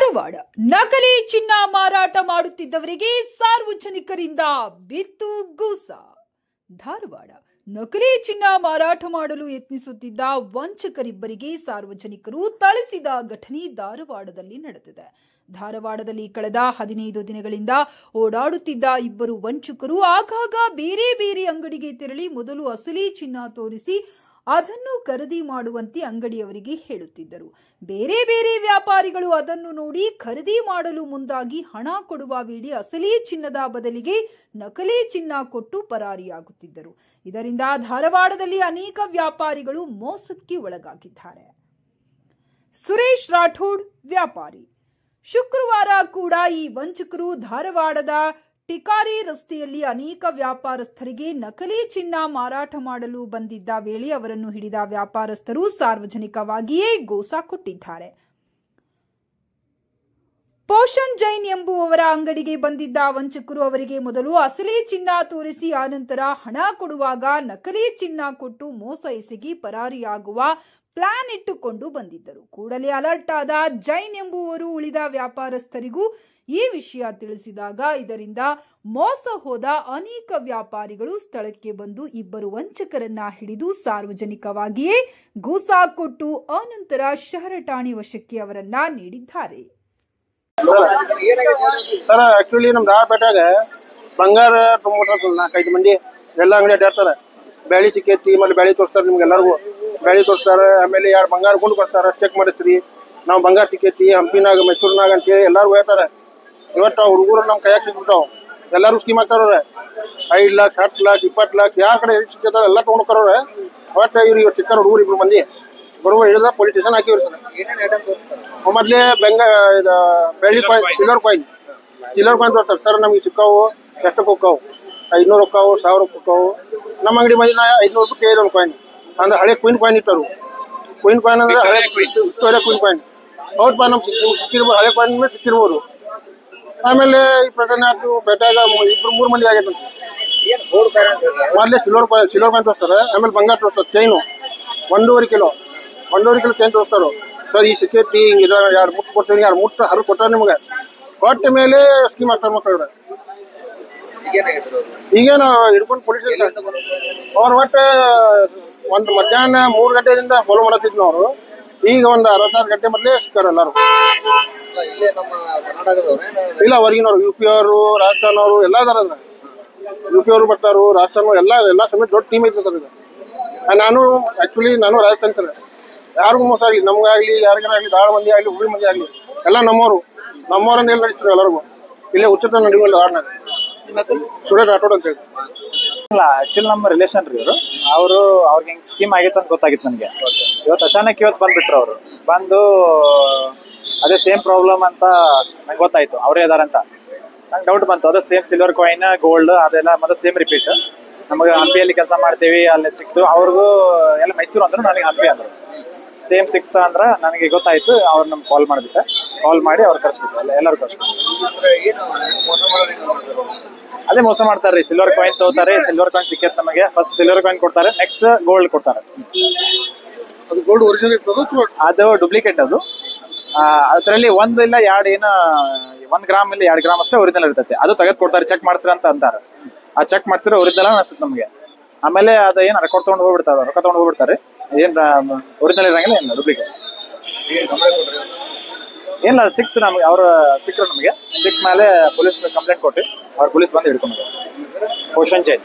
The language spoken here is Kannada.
ಧಾರವಾಡ ನಕಲಿ ಚಿನ್ನ ಮಾರಾಟ ಮಾಡುತ್ತಿದ್ದವರಿಗೆ ಸಾರ್ವಜನಿಕರಿಂದ ಬಿತ್ತು ಗೂಸ. ಧಾರವಾಡ ನಕಲಿ ಚಿನ್ನ ಮಾರಾಟ ಮಾಡಲು ಯತ್ನಿಸುತ್ತಿದ್ದ ವಂಚಕರಿಬ್ಬರಿಗೆ ಸಾರ್ವಜನಿಕರು ಥಳಿಸಿದ ಘಟನೆ ಧಾರವಾಡದಲ್ಲಿ ನಡೆದಿದೆ. ಧಾರವಾಡದಲ್ಲಿ ಕಳೆದ 15 ದಿನಗಳಿಂದ ಓಡಾಡುತ್ತಿದ್ದ ಇಬ್ಬರು ವಂಚಕರು ಆಗಾಗ ಬೇರೆ ಬೇರೆ ಅಂಗಡಿಗೆ ತೆರಳಿ ಮೊದಲು ಅಸಲಿ ಚಿನ್ನ ತೋರಿಸಿ ಅದನ್ನು ಖರೀದಿ ಮಾಡುವಂತೆ ಅಂಗಡಿಯವರಿಗೆ ಹೇಳುತ್ತಿದ್ದರು. ಬೇರೆ ಬೇರೆ ವ್ಯಾಪಾರಿಗಳು ಅದನ್ನು ನೋಡಿ ಖರೀದಿ ಮಾಡಲು ಮುಂದಾಗಿ ಹಣ ಕೊಡುವ ವೇಳೆ ಅಸಲಿ ಚಿನ್ನದ ಬದಲಿಗೆ ನಕಲಿ ಚಿನ್ನ ಕೊಟ್ಟು ಪರಾರಿಯಾಗುತ್ತಿದ್ದರು. ಇದರಿಂದ ಧಾರವಾಡದಲ್ಲಿ ಅನೇಕ ವ್ಯಾಪಾರಿಗಳು ಮೋಸಕ್ಕೆ ಒಳಗಾಗಿದ್ದಾರೆ. ಸುರೇಶ್ ರಾಠೋಡ್ ವ್ಯಾಪಾರಿ. ಶುಕ್ರವಾರ ಕೂಡ ಈ ವಂಚಕರು ಧಾರವಾಡದ ಟಿಕಾರಿ ರಸ್ತೆಯಲ್ಲಿ ಅನೇಕ ವ್ಯಾಪಾರಸ್ಥರಿಗೆ ನಕಲಿ ಚಿನ್ನ ಮಾರಾಟ ಮಾಡಲು ಬಂದಿದ್ದ ವೇಳೆ ಅವರನ್ನು ಹಿಡಿದ ವ್ಯಾಪಾರಸ್ಥರು ಸಾರ್ವಜನಿಕವಾಗಿಯೇ ಗೋಸ ಕೊಟ್ಟಿದ್ದಾರೆ. ಪೋಷಣ್ ಜೈನ್ ಎಂಬುವವರ ಅಂಗಡಿಗೆ ಬಂದಿದ್ದ ವಂಚಕರು ಅವರಿಗೆ ಮೊದಲು ಅಸಲಿ ಚಿನ್ನ ತೋರಿಸಿ ಆನಂತರ ಹಣ ಕೊಡುವಾಗ ನಕಲಿ ಚಿನ್ನ ಕೊಟ್ಟು ಮೋಸ ಎಸಗಿ ಪರಾರಿಯಾಗುವ ಪ್ಲಾನ್ ಇಟ್ಟುಕೊಂಡು ಬಂದಿದ್ದರು. ಕೂಡಲೇ ಅಲರ್ಟ್ ಆದ ಜೈನ್ ಎಂಬುವರು ಉಳಿದ ವ್ಯಾಪಾರಸ್ಥರಿಗೂ ಈ ವಿಷಯ ತಿಳಿಸಿದಾಗ ಇದರಿಂದ ಮೋಸ ಹೋದ ಅನೇಕ ವ್ಯಾಪಾರಿಗಳು ಸ್ಥಳಕ್ಕೆ ಬಂದು ಇಬ್ಬರು ವಂಚಕರನ್ನ ಹಿಡಿದು ಸಾರ್ವಜನಿಕವಾಗಿಯೇ ಗೂಸ ಕೊಟ್ಟು ಆನಂತರ ಶಹರ ಠಾಣೆ ವಶಕ್ಕೆ ಅವರನ್ನ ನೀಡಿದ್ದಾರೆ. ಸರ್ ಆಕ್ಚುಲಿ ನಮ್ ಧಾರವಾಡಪೇಟೆಗೆ ಬಂಗಾರ ಪ್ರಮೋಟರ್ಸ್ 4-5 ಮಂದಿ ಎಲ್ಲ ಅಂಗಡಿ ಅಡ್ಡಾಡ್ತಾರೆ. ಬೆಳಿ ಸಿಕ್ಕೈತಿ ಮತ್ತೆ ಬೆಳಿ ತೋರಿಸ್ತಾರೆ, ನಿಮ್ಗೆ ಎಲ್ಲರಿಗೂ ಬೆಳಿ ತೋರಿಸ್ತಾರೆ. ಆಮೇಲೆ 2 ಬಂಗಾರ ಗುಂಡು ಕೊಡ್ತಾರೆ, ಚೆಕ್ ಮಾಡಿಸ್ರಿ ನಾವು ಬಂಗಾರ ಸಿಕ್ಕೈತಿ ಹಂಪಿನಾಗ ಮೈಸೂರಿನಾಗ ಅಂತೇಳಿ ಎಲ್ಲಾರು ಹೇಳ್ತಾರೆ. ಇವತ್ತು ಹುಡುಗರು ನಮ್ಮ ಕೈಯಾಗ ಸಿಕ್ಬಿಟ್ಟಾವ, ಎಲ್ಲಾರು ಸ್ಕೀಮ್ ಹಾಕ್ತಾರವ್ರೆ. 5 ಲಕ್ಷ 10 ಲಕ್ಷ 20 ಲಕ್ಷ ಯಾರ ಕಡೆ ಸಿಕ್ಕೈತ ಎಲ್ಲ ತೊಗೊಂಡ್ಕರವ್ರೆ. ಒಟ್ಟು ಇವ್ರಿಗೆ ಸಿಕ್ಕಾರ ಹುಡುಗರು 2 ಮಂದಿ ಬರುವ ಹಿಡಿದ ಪೊಲೀಸ್ ಸ್ಟೇಷನ್ ಹಾಕಿವ್ರಿ ಸರ್. ಮೊದಲೇ ಬೆಳ್ಳಿ ಕಾಯಿನ್ ಚಿಲ್ಲರ್ ಕಾಯಿನ್ ತೋರ್ತಾರೆ ಸರ್. ನಮ್ಗೆ ಸಿಕ್ಕಾವು ಎಷ್ಟಕ್ಕೆ ಹೋಗ್ತಾವು, 500 ಹೋಗ್ತಾವು, 1000 ಹೋಗ್ತಾವು. ನಮ್ಮ ಅಂಗಡಿ ಮಂದಿನ 500 ರೂಪಾಯಿ ಕೇಳಿದ್ರು ಕಾಯಿನ್ ಅಂದ್ರೆ ಹಳೆ ಕ್ವೀನ್ ಕಾಯಿನ್ ಇಟ್ಟರು. ಕ್ವೀನ್ ಕಾಯಿನ್ ಅಂದ್ರೆ ಹಳೆ ಕ್ವೀನ್ ಕಾಯಿನ್ ಹೌದಪ್ಪ, ನಮ್ಗೆ ಸಿಕ್ಕಿರ್ಬೋದು, ಹಳೆ ಕಾಯಿನ್ ಮೇಲೆ ಸಿಕ್ಕಿರ್ಬೋದು. ಆಮೇಲೆ ಈ ಪ್ರಕರಣ ಬೇಟಾಗ 2-3 ಮಂದಿ ಆಗೈತೆ. ಮೊದಲೇ ಸಿಲ್ವರ್ ಕಾಯಿನ್ ತೋರಿಸ್ತಾರೆ, ಆಮೇಲೆ ಬಂಗಾರ ತೋರಿಸ್ತಾರೆ. ಚೈನು 1.5 ಕಿಲೋ ಚೈನ್ ತೋರಿಸ್ತಾರೋ ಸರ್. ಈ ಸಿಕ್ಕೈತಿ ಹಿಂಗೆ 2 ಮುಟ್ಟು ಕೊಡ್ತೀನಿ, 2 ಮುಟ್ಟು ಹರಿದು ಕೊಟ್ಟಾರೆ ನಿಮ್ಗೆ. ಕೊಟ್ಟ ಮೇಲೆ ಸ್ಕೀಮ್ ಆಗ್ತಾರೆ ಮಕ್ಕಳು. ಈಗೇನು ಹಿಡ್ಕೊಂಡು ಪೊಲೀಸ್ ಅವ್ರು ಒಟ್ಟು ಒಂದು ಮಧ್ಯಾಹ್ನ 3 ಗಂಟೆಯಿಂದ ಫಾಲೋ ಮಾಡತ್ತಿದ್ನು ಅವರು. ಈಗ ಒಂದು 66 ಗಂಟೆ ಮೊದಲೇ ಸಿಕ್ಕಾರ ಎಲ್ಲರೂ. ಇಲ್ಲ ಹೊರಗಿನವ್ರು, UP ಅವರು, ರಾಜಸ್ಥಾನ ಅವರು ಎಲ್ಲ ಅದಾರ. UP ಅವರು ಬರ್ತಾರು, ರಾಜಸ್ಥಾನ ಎಲ್ಲ ಸಮೇತ ದೊಡ್ಡ ಟೀಮ್ ಐತೆ ಸರ್. ನಾನು ರಾಜಸ್ಥಾನ ಸರ್. ಯಾರಿಗೂ ಮೋಸ ಆಗಲಿ, ನಮ್ಗಾಗ್ಲಿ ಯಾರಿಗಾಗಲಿ, ಧಾರವಾಡ ಮಂದಿ ಆಗಲಿ, ಹುಬ್ಬಳ್ಳಿ ಮಂದಿ ಆಗಲಿ ಎಲ್ಲ ನಮ್ಮವ್ರನ್ನ ಎಲ್ಲಿ ನಡೆಸ್ತಾರೆ ಎಲ್ಲರಿಗೂ. ಇಲ್ಲೇ ಉಚಿತ ನಡೆಯುವಲ್ಲ ಧಾರವಾಡ. ಸುರೇಶ್ ರಾಠೋಡ್ ಅಂತ ಹೇಳಿ. ಇಲ್ಲ ಆಕ್ಚುಲಿ ನಮ್ಮ ರಿಲೇಷನ್ ರೀ ಅವ್ರಿಗೆ ಹಿಂಗೆ ಸ್ಕೀಮ್ ಆಗಿತ್ತು ಅಂತ ಗೊತ್ತಾಗಿತ್ತು ನನಗೆ. ಇವತ್ತು ಅಚಾನಕ್ ಬಂದ್ಬಿಟ್ರು ಅವರು. ಬಂದು ಅದೇ ಸೇಮ್ ಪ್ರಾಬ್ಲಮ್ ಅಂತ ನಂಗೆ ಗೊತ್ತಾಯ್ತು, ಅವರೇ ಇದಾರಂತ ನಂಗೆ ಡೌಟ್ ಬಂತು. ಅದೇ ಸೇಮ್ ಸಿಲ್ವರ್ ಕಾಯಿನ್ ಗೋಲ್ಡ್ ಅದೆಲ್ಲ ಮತ್ತೆ ಸೇಮ್ ರಿಪೀಟ್. ನಮಗೆ ಹಂಪಿಯಲ್ಲಿ ಕೆಲಸ ಮಾಡ್ತೀವಿ, ಅಲ್ಲೇ ಸಿಕ್ತು. ಅವ್ರಿಗೂ ಎಲ್ಲ ಮೈಸೂರು ಅಂದ್ರು, ನನಗೆ ಹಂಪಿ ಅಂದರು. ಸೇಮ್ ಸಿಕ್ತಾ ಅಂದ್ರೆ ನನಗೆ ಗೊತ್ತಾಯ್ತು. ಅವ್ರು ನಮ್ಗೆ ಕಾಲ್ ಮಾಡಿ ಅವ್ರು ಕರ್ಸ್ಬಿಟ್ಟು ಎಲ್ಲರೂ ಕರ್ಸ್ಬಿಟ್ಟು ಅದೇ ಮೋಸ ಮಾಡ್ತಾರೆ. ಸಿಲ್ವರ್ ಕಾಯಿನ್ ತಗೋತಾರೆ, ಸಿಲ್ವರ್ ಕಾಯಿನ್ ಸಿಕ್ಕೈತೆ ನಮಗೆ. ಫಸ್ಟ್ ಸಿಲ್ವರ್ ಕಾಯಿನ್ ಕೊಡ್ತಾರೆ, ನೆಕ್ಸ್ಟ್ ಗೋಲ್ಡ್ ಕೊಡ್ತಾರೆ. ಅದು ಗೋಲ್ಡ್ ಒರಿಜಿನಲ್ ಇರ್ತದೆ, ಅದು ಡೂಪ್ಲಿಕೇಟ್. ಅದು ಅದರಲ್ಲಿ 1 ಇಲ್ಲ 2 ಏನೋ 1 ಗ್ರಾಮ್ ಇಲ್ಲ 2 ಗ್ರಾಮ್ ಅಷ್ಟೇ ಒರಿಜಿನಲ್ ಇರ್ತೈತೆ. ಅದು ತೆಗೆದು ಕೊಡ್ತಾರೆ, ಚೆಕ್ ಮಾಡಿಸ್ರಿ ಅಂತ ಅಂತಾರೆ. ಆ ಚೆಕ್ ಮಾಡಿಸಿದ್ರೆ ಒರಿಜಿನಲ್ ಅನಿಸುತ್ತೆ ನಮಗೆ. ಆಮೇಲೆ ಅದು ಏನು ರೊಕ್ಕ ತೊಗೊಂಡು ಹೋಗ್ಬಿಡ್ತಾರೆ. ಏನು ಒರಿಜಿನಲ್ ಇರಂಗಿಲ್ಲ, ಏನು ಡೂಪ್ಲಿಕೇಟ್. ಏನಿಲ್ಲ, ಅದು ಸಿಕ್ತು ನಮಗೆ. ಅವ್ರು ಸಿಕ್ಕರು ನಮಗೆ. ಸಿಕ್ಕ ಮೇಲೆ ಪೊಲೀಸ್ ಕಂಪ್ಲೇಂಟ್ ಕೊಟ್ಟು ಅವ್ರು ಪೊಲೀಸ್ ಬಂದು ಹಿಡ್ಕೊಂಡು ಪೋಷಣ್ ಜೈನ್.